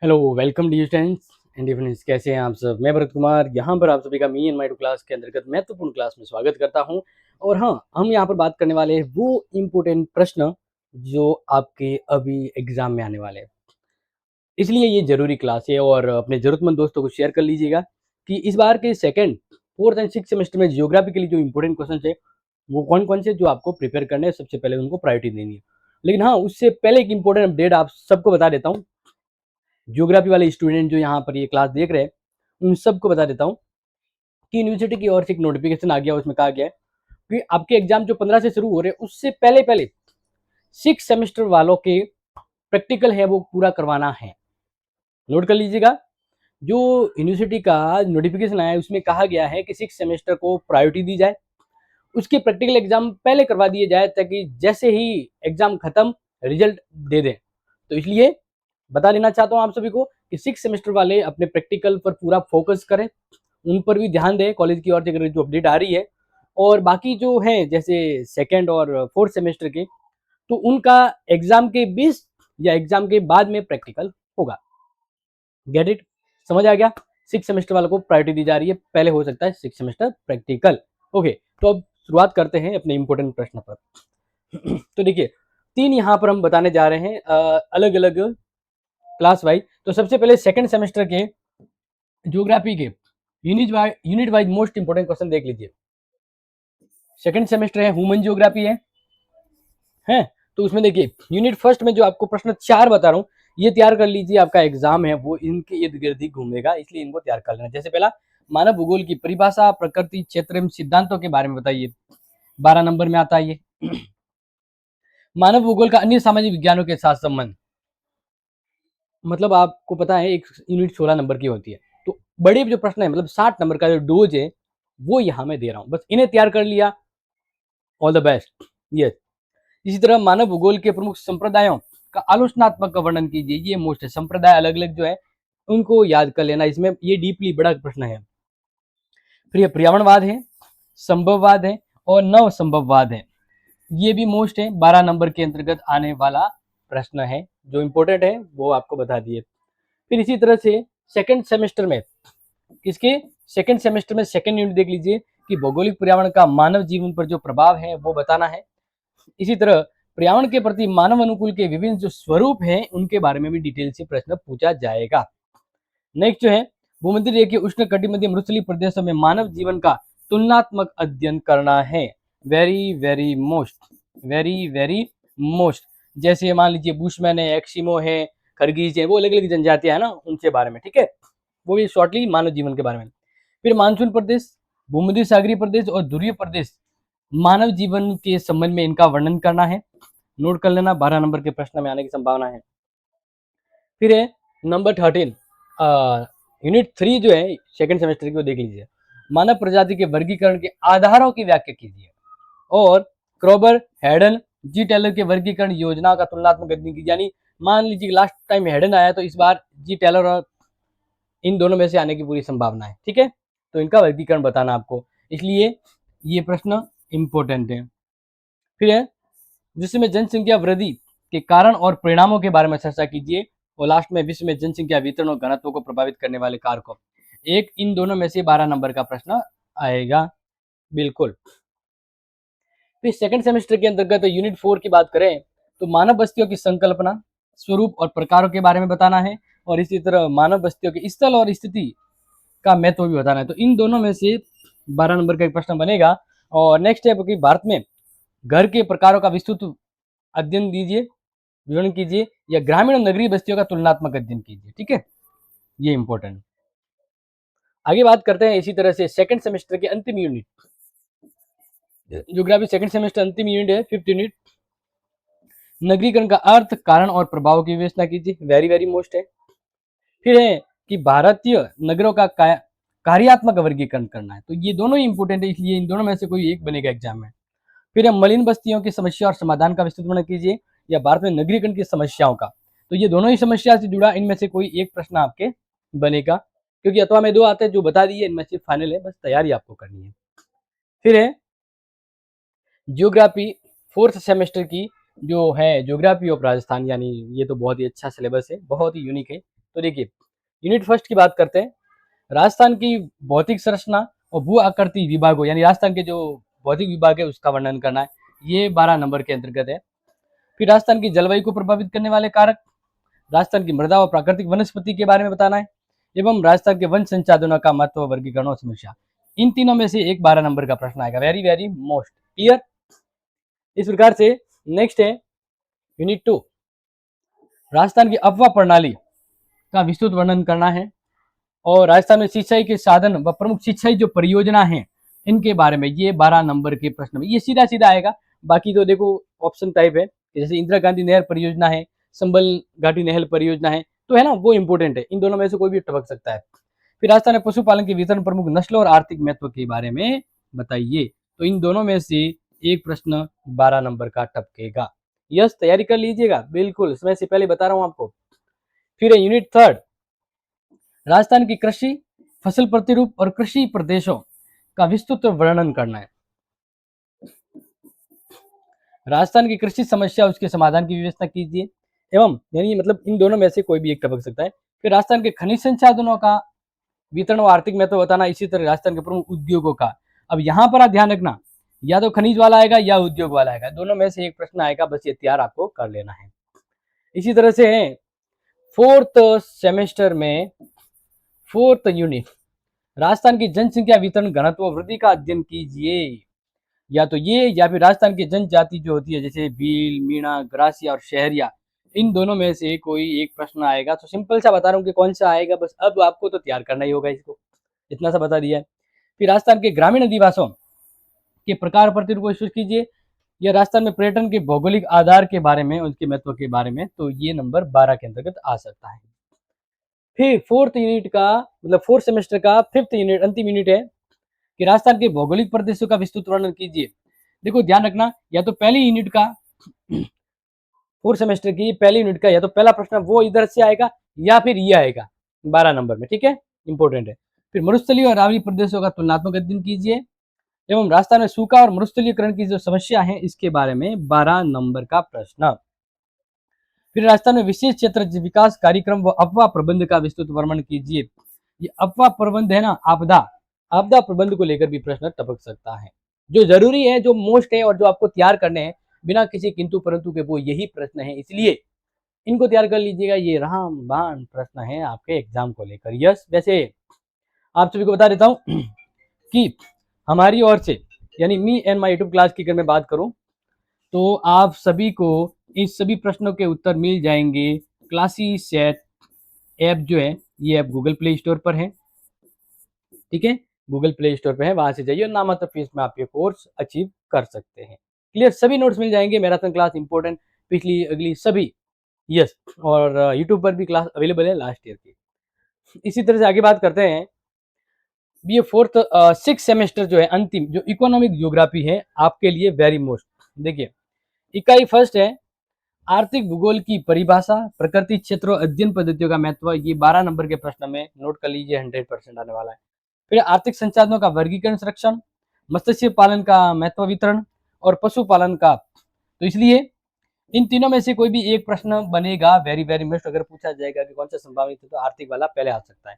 Hello welcome dear students and friends, कैसे हैं आप सब। मैं भरत कुमार यहाँ पर आप सभी का me and my to class के अंतर्गत महत्वपूर्ण क्लास में स्वागत करता हूँ। और हाँ, हम यहाँ पर बात करने वाले हैं वो इम्पोर्टेंट प्रश्न जो आपके अभी एग्जाम में आने वाले हैं। इसलिए ये जरूरी क्लास है और अपने जरूरतमंद दोस्तों को शेयर कर लीजिएगा कि इस बार के second, fourth and six semester में जियोग्राफी के लिए जो इम्पोर्टेंट क्वेश्चन है वो कौन कौन से जो आपको प्रिपेयर करने हैं, सबसे पहले उनको प्रायोरिटी देनी है। लेकिन हाँ, उससे पहले एक इम्पोर्टेंट अपडेट आप सबको बता देता हूँ। ज्योग्राफी वाले स्टूडेंट जो यहाँ पर ये क्लास देख रहे हैं उन सबको बता देता हूँ कि यूनिवर्सिटी की ओर से एक नोटिफिकेशन आ गया। उसमें कहा गया है कि आपके एग्जाम जो 15 से शुरू हो रहे हैं उससे पहले पहले सिक्स सेमेस्टर वालों के प्रैक्टिकल है वो पूरा करवाना है। नोट कर लीजिएगा, जो यूनिवर्सिटी का नोटिफिकेशन आया है उसमें कहा गया है कि सिक्स सेमेस्टर को प्रायोरिटी दी जाए, उसके प्रैक्टिकल एग्जाम पहले करवा दिए जाए ताकि जैसे ही एग्जाम खत्म रिजल्ट दे दें। तो इसलिए बता देना चाहता हूँ आप सभी को कि सिक्स सेमेस्टर वाले अपने प्रैक्टिकल पर पूरा फोकस करें, उन पर भी ध्यान दें कॉलेज की ओर से अगर जो अपडेट आ रही है। और बाकी जो है जैसे सेकेंड और फोर्थ सेमेस्टर के, तो उनका एग्जाम के 20 या एग्जाम के बाद में प्रैक्टिकल होगा। Get it? समझ आ गया? सिक्स सेमेस्टर वालों को प्रायोरिटी दी जा रही है, पहले हो सकता है सिक्स सेमेस्टर प्रैक्टिकल। ओके, तो अब शुरुआत करते हैं अपने इंपॉर्टेंट प्रश्न पर। तो देखिए, तीन यहाँ पर हम बताने जा रहे हैं अलग अलग क्लास वाइज। तो सबसे पहले सेकंड सेमेस्टर के ज्योग्राफी के unit wise most important question देख लीजिए। सेकंड सेमेस्टर है, ह्यूमन ज्योग्राफी है। तो उसमें देखिए यूनिट फर्स्ट में जो आपको प्रश्न चार बता रहा हूँ ये तैयार कर लीजिए। आपका एग्जाम है वो इनके इर्द गिर्द ही घूमेगा, इसलिए इनको तैयार कर लेना। जैसे पहला, मानव भूगोल की परिभाषा, प्रकृति, क्षेत्र एवं सिद्धांतों के बारे में बताइए। 12 नंबर में आता है ये। मानव भूगोल का अन्य सामाजिक विज्ञानों के साथ संबंध, मतलब आपको पता है एक यूनिट 16 नंबर की होती है। तो बड़े जो प्रश्न है, मतलब 60 नंबर का जो डोज है वो यहाँ मैं दे रहा हूँ, बस इन्हें तैयार कर लिया, ऑल द बेस्ट। यस। इसी तरह मानव भूगोल के प्रमुख संप्रदायों का आलोचनात्मक का वर्णन कीजिए। ये मोस्ट है, संप्रदाय अलग अलग जो है उनको याद कर लेना, इसमें ये डीपली बड़ा प्रश्न है। फिर ये पर्यावरणवाद है, संभववाद है और नव संभववाद है। ये भी मोस्ट है, 12 नंबर के अंतर्गत आने वाला प्रश्न है। जो इंपॉर्टेंट है वो आपको बता दिए। फिर इसी तरह से सेकंड सेमेस्टर में, इसके सेकंड सेमेस्टर में सेकंड यूनिट देख लीजिए कि भौगोलिक पर्यावरण का मानव जीवन पर जो प्रभाव है वो बताना है। इसी तरह पर्यावरण के प्रति मानव अनुकूल के विभिन्न जो स्वरूप हैं उनके बारे में भी डिटेल से प्रश्न पूछा जाएगा। नेक्स्ट जो है, भूमध्य रेखीय उष्ण कटिबंधीय मरुस्थलीय प्रदेशों में मानव जीवन का तुलनात्मक अध्ययन करना है। Very very most, very very most. जैसे मान लीजिए बुशमैन है, एक्सिमो है, खरगीज है, वो अलग अलग जनजातियां है ना, उनके बारे में, ठीक है। वो भी शॉर्टली मानव जीवन के बारे में। फिर मानसून प्रदेश, भूमध्य सागरीय प्रदेश और ध्रुवीय प्रदेश, मानव जीवन के संबंध में इनका वर्णन करना है। नोट कर लेना, 12 नंबर के प्रश्न में आने की संभावना है। फिर है नंबर 13, यूनिट 3 जो है सेकंड सेमेस्टर की, वो देख लीजिए। मानव प्रजाति के वर्गीकरण के आधारों की व्याख्या कीजिए। और क्रोबर, हेडन, जी टेलर के वर्गीकरण योजना का तुलनात्मक अध्ययन कीजिए। यानी मान लीजिए लास्ट टाइम हेडन आया तो इस बार जी टेलर और इन दोनों में से आने की पूरी संभावना है, ठीक है। तो इनका वर्गीकरण बताना आपको, इसलिए ये प्रश्न इंपॉर्टेंट है। फिर है विश्व में जनसंख्या वृद्धि के कारण और परिणामों के बारे में चर्चा कीजिए। और लास्ट में विश्व में जनसंख्या वितरण और घनत्व को प्रभावित करने वाले कारकों, एक इन दोनों में से 12 नंबर का प्रश्न आएगा, बिल्कुल। फिर सेकंड सेमेस्टर के अंतर्गत यूनिट 4 की बात करें तो मानव बस्तियों की संकल्पना, स्वरूप और प्रकारों के बारे में बताना है। और इसी तरह मानव बस्तियों के स्थल और स्थिति का महत्व भी बताना है। तो इन दोनों में से 12 नंबर का एक प्रश्न बनेगा। और नेक्स्ट है कि भारत में घर के प्रकारों का विस्तृत अध्ययन दीजिए, विवरण कीजिए, या ग्रामीण और नगरीय बस्तियों का तुलनात्मक अध्ययन कीजिए, ठीक है। ये इंपॉर्टेंट। आगे बात करते हैं इसी तरह से सेकंड सेमेस्टर के अंतिम यूनिट, ज्योग्राफी सेकंड सेमेस्टर अंतिम यूनिट है, फिफ्थ यूनिट। नगरीकरण का अर्थ, कारण और प्रभाव की विवेचना कीजिए। वेरी वेरी मोस्ट है। फिर है कि भारतीय नगरों का कार्यात्मक वर्गीकरण करना है। तो ये दोनों ही इंपॉर्टेंट है, इसलिए इन दोनों में से कोई एक बनेगा एग्जाम में। फिर है मलिन बस्तियों की समस्या और समाधान का विस्तृत वर्णन कीजिए, या भारत में नगरीकरण की समस्याओं का। तो ये दोनों ही समस्या से जुड़ा इनमें से कोई एक प्रश्न आपके बनेगा, क्योंकि अथवा में दो आते हैं जो बता दिए, इनमें से फाइनल है, बस तैयारी आपको करनी है। फिर है जियोग्राफी फोर्थ सेमेस्टर की जो है, ज्योग्राफी ऑफ राजस्थान, यानी ये तो बहुत ही अच्छा सिलेबस है, बहुत ही यूनिक है। तो देखिए यूनिट फर्स्ट की बात करते हैं। राजस्थान की भौतिक संरचना और भू आकृति विभागों यानी राजस्थान के जो भौतिक विभाग है उसका वर्णन करना है, ये 12 नंबर के अंतर्गत है। फिर राजस्थान की जलवायु को प्रभावित करने वाले कारक, राजस्थान की मृदा और प्राकृतिक वनस्पति के बारे में बताना है, एवं राजस्थान के वन संसाधनों का महत्व, वर्गीकरण और समस्या। इन तीनों में से एक 12 नंबर का प्रश्न आएगा। Very very most clear. इस प्रकार से नेक्स्ट है यूनिट 2, राजस्थान की अफवाह प्रणाली का विस्तृत वर्णन करना है और राजस्थान में सिंचाई के साधन व प्रमुख सिंचाई जो परियोजना है इनके बारे में, ये 12 नंबर के प्रश्न में ये सीधा सीधा आएगा। बाकी तो देखो ऑप्शन टाइप है, जैसे इंदिरा गांधी नहर परियोजना है, संबल घाटी नहर परियोजना है, तो है ना वो इंपॉर्टेंट है। इन दोनों में से कोई भी टपक सकता है। फिर राजस्थान में पशुपालन के वितरण प्रमुख नस्लों और आर्थिक महत्व के बारे में बताइए। तो इन दोनों में से एक प्रश्न 12 नंबर का टपकेगा। यस, तैयारी कर लीजिएगा बिल्कुल, समय से पहले बता रहा हूं आपको। फिर है यूनिट थर्ड, राजस्थान की कृषि, फसल प्रतिरूप और कृषि प्रदेशों का विस्तृत वर्णन करना है। राजस्थान की कृषि समस्या, उसके समाधान की व्यवस्था कीजिए एवं यानी मतलब इन दोनों में से कोई भी एक टपक सकता है। फिर राजस्थान के खनिज संसाधनों का वितरण और आर्थिक महत्व बताना, इसी तरह राजस्थान के प्रमुख उद्योगों का। अब यहाँ पर आप ध्यान रखना, या तो खनिज वाला आएगा या उद्योग वाला आएगा, दोनों में से एक प्रश्न आएगा, बस ये तैयार आपको कर लेना है। इसी तरह से फोर्थ सेमेस्टर में फोर्थ यूनिट, राजस्थान की जनसंख्या वितरण घनत्व वृद्धि का अध्ययन कीजिए। या तो ये या फिर राजस्थान की जनजाति जो होती है जैसे भील, मीणा, ग्रासिया और शहरिया, इन दोनों में से कोई एक प्रश्न आएगा। तो सिंपल सा बता रहा हूँ कि कौन सा आएगा, बस अब आपको तो तैयार करना ही होगा इसको, इतना सा बता दिया है। फिर राजस्थान के ग्रामीण अधिवासों के प्रकार प्रतिरूप को विश्लेषण कीजिए, या राजस्थान में पर्यटन के भौगोलिक आधार के बारे में, उनके महत्व के बारे में, तो ये नंबर 12 के अंतर्गत आ सकता है। फिर फोर्थ यूनिट का मतलब फोर्थ सेमेस्टर का फिफ्थ यूनिट, अंतिम यूनिट है कि राजस्थान के भौगोलिक प्रदेशों का विस्तृत वर्णन कीजिए। देखो ध्यान रखना, या तो पहली यूनिट का फोर्थ सेमेस्टर की पहली यूनिट का या तो पहला प्रश्न वो इधर से आएगा या फिर ये आएगा 12 नंबर में, ठीक है, इंपॉर्टेंट है। फिर मरुस्थलीय और रावली प्रदेशों का तुलनात्मक अध्ययन कीजिए एवं राजस्थान में सूखा और मरुस्थलीयकरण की जो समस्या है इसके बारे में 12 नंबर का प्रश्न। फिर राजस्थान में विशेष क्षेत्र विकास कार्यक्रम व अफवाह प्रबंध का विस्तृत वर्णन कीजिए। ये अफवाह प्रबंध है ना, आपदा प्रबंध को लेकर भी प्रश्न टपक सकता है। जो जरूरी है, जो मोस्ट है और जो आपको तैयार करने हैं बिना किसी किंतु परंतु के, वो यही प्रश्न है, इसलिए इनको तैयार कर लीजिएगा। ये रामबाण प्रश्न है आपके एग्जाम को लेकर। यस, वैसे आप सभी को बता देता हूं कि हमारी ओर से यानी मी एंड माई यूट्यूब क्लास की अगर मैं बात करूं तो आप सभी को इस सभी प्रश्नों के उत्तर मिल जाएंगे। क्लासी सेट ऐप जो है ये ऐप गूगल प्ले स्टोर पर है, ठीक है, गूगल प्ले स्टोर पे है, वहां से जाइए, नामात्र फीस में आप ये कोर्स अचीव कर सकते हैं। क्लियर, सभी नोट्स मिल जाएंगे, मैराथन क्लास इंपॉर्टेंट, पिछली अगली सभी। यस, और यूट्यूब पर भी क्लास अवेलेबल है लास्ट ईयर की। इसी तरह से आगे बात करते हैं। ये फोर्थ सिक्स सेमेस्टर जो है अंतिम, जो इकोनॉमिक ज्योग्राफी है आपके लिए वेरी मोस्ट। देखिए इकाई फर्स्ट है आर्थिक भूगोल की परिभाषा, प्रकृति क्षेत्रों अध्ययन पद्धतियों का महत्व, ये 12 नंबर के प्रश्न में नोट कर लीजिए, 100% आने वाला है। फिर आर्थिक संसाधनों का वर्गीकरण, संरक्षण, मत्स्य पालन का महत्व, वितरण और पशुपालन का। तो इसलिए इन तीनों में से कोई भी एक प्रश्न बनेगा वेरी वेरी मोस्ट। अगर पूछा जाएगा कि कौन सा संभावित है तो आर्थिक वाला पहले आ सकता है।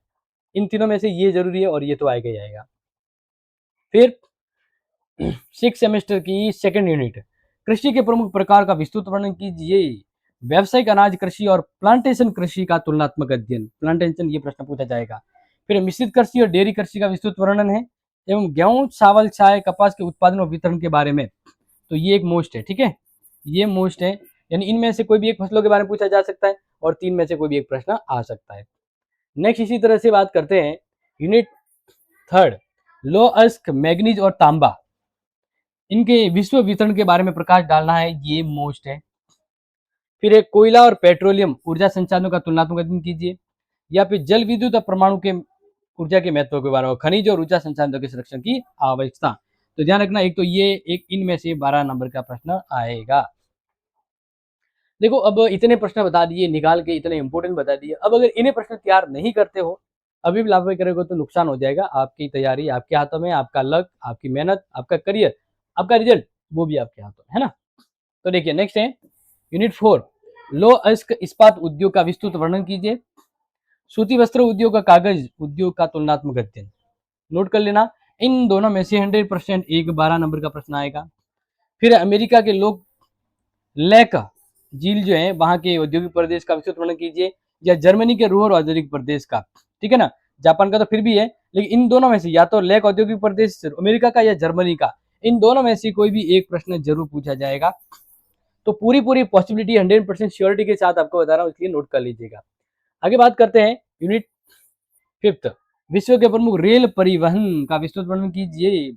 इन तीनों में से ये जरूरी है और ये तो आएगा ही आएगा। फिर सिक्स सेमेस्टर की सेकंड यूनिट, कृषि के प्रमुख प्रकार का विस्तृत वर्णन कीजिए। व्यावसायिक अनाज कृषि और प्लांटेशन कृषि का तुलनात्मक अध्ययन, प्लांटेशन ये प्रश्न पूछा जाएगा। फिर मिश्रित कृषि और डेयरी कृषि का विस्तृत वर्णन है एवं गेहूं, चावल, चाय, कपास के उत्पादन और वितरण के बारे में। तो ये एक मोस्ट है, ठीक है, ये मोस्ट है, यानी इनमें से कोई भी एक फसलों के बारे में पूछा जा सकता है और तीन में से कोई भी एक प्रश्न आ सकता है। नेक्स्ट इसी तरह से बात करते हैं यूनिट थर्ड, लो अस्क, मैग्नीज और तांबा, इनके विश्व वितरण के बारे में प्रकाश डालना है, ये मोस्ट है। फिर एक कोयला और पेट्रोलियम ऊर्जा संसाधनों का तुलनात्मक अध्ययन कीजिए, या फिर जल विद्युत और परमाणु के ऊर्जा के महत्व के बारे में, खनिज और ऊर्जा संसाधनों के संरक्षण की आवश्यकता। तो ध्यान रखना, एक तो ये एक इनमें से 12 नंबर का प्रश्न आएगा। देखो अब इतने प्रश्न बता दिए निकाल के, इतने इंपॉर्टेंट बता दिए। अब अगर इन्हें प्रश्न तैयार नहीं करते हो, अभी भी लापरवाही करोगे तो नुकसान हो जाएगा। आपकी तैयारी आपके हाथों में, आपका लक, आपकी मेहनत, आपका करियर, आपका रिजल्ट, वो भी आपके हाथों में है ना। तो देखिए नेक्स्ट है यूनिट 4, लो अयस्क इस्पात उद्योग का विस्तृत वर्णन कीजिए। सूती वस्त्र उद्योग का कागज उद्योग का तुलनात्मक अध्ययन। नोट कर लेना, इन दोनों में से 100% एक 12 नंबर का प्रश्न आएगा। फिर अमेरिका के लोग लेक झील जो है वहां के औद्योगिक प्रदेश का विस्तृत वर्णन कीजिए, या जर्मनी के रूर औद्योगिक प्रदेश का, ठीक है ना। जापान का तो फिर भी है, लेकिन इन दोनों में से या तो लेक औद्योगिक प्रदेश अमेरिका का या जर्मनी का, इन दोनों में से कोई भी एक प्रश्न जरूर पूछा जाएगा। तो पूरी पूरी पॉसिबिलिटी 100% श्योरिटी के साथ आपको बता रहा हूँ, इसलिए नोट कर लीजिएगा। आगे बात करते हैं यूनिट 5th, विश्व के प्रमुख रेल परिवहन का विस्तृत वर्णन कीजिए,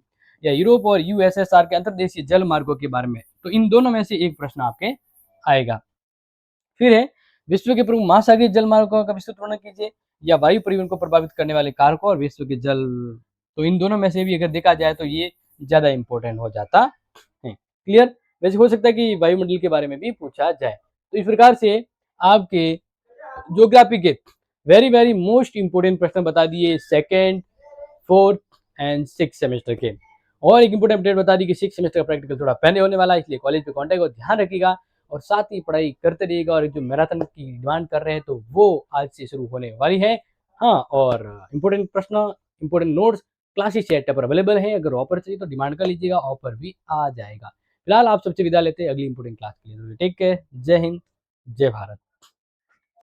या यूरोप और यूएसएसआर के अंतर्देशीय जल मार्गों के बारे में। तो इन दोनों में से एक प्रश्न आपके आएगा। फिर है विश्व के प्रमुख महासागरीय जल मार्गों का विस्तृत वर्णन कीजिए, या वायु परिवहन को प्रभावित करने वाले कारकों और विश्व के जल। तो इन दोनों में से भी अगर देखा जाए तो ये ज्यादा इंपॉर्टेंट हो जाता है। क्लियर। वैसे हो सकता है कि वायुमंडल के बारे में भी पूछा जाए। तो इस प्रकार से आपके ज्योग्राफी के वेरी वेरी मोस्ट इंपोर्टेंट प्रश्न बता दिए सेकेंड, फोर्थ एंड 6 सेमेस्टर के। और एक इंपोर्टेंट अपडेट बता दी कि 6 सेमेस्टर का प्रैक्टिकल थोड़ा पहले होने वाला है, इसलिए कॉलेज पे कांटेक्ट और ध्यान रखिएगा, और साथ ही पढ़ाई करते रहिएगा। और जो मैराथन की डिमांड कर रहे हैं तो वो आज से शुरू होने वाली है। हाँ, और इंपोर्टेंट प्रश्न, इंपोर्टेंट नोट्स क्लासेस चैट पर अवेलेबल है, अगर ऑफर चाहिए तो डिमांड कर लीजिएगा, ऑफर भी आ जाएगा। फिलहाल आप सबसे विदा लेते हैं अगली इंपोर्टेंट क्लास के लिए। टेक केयर, जय हिंद, जय भारत।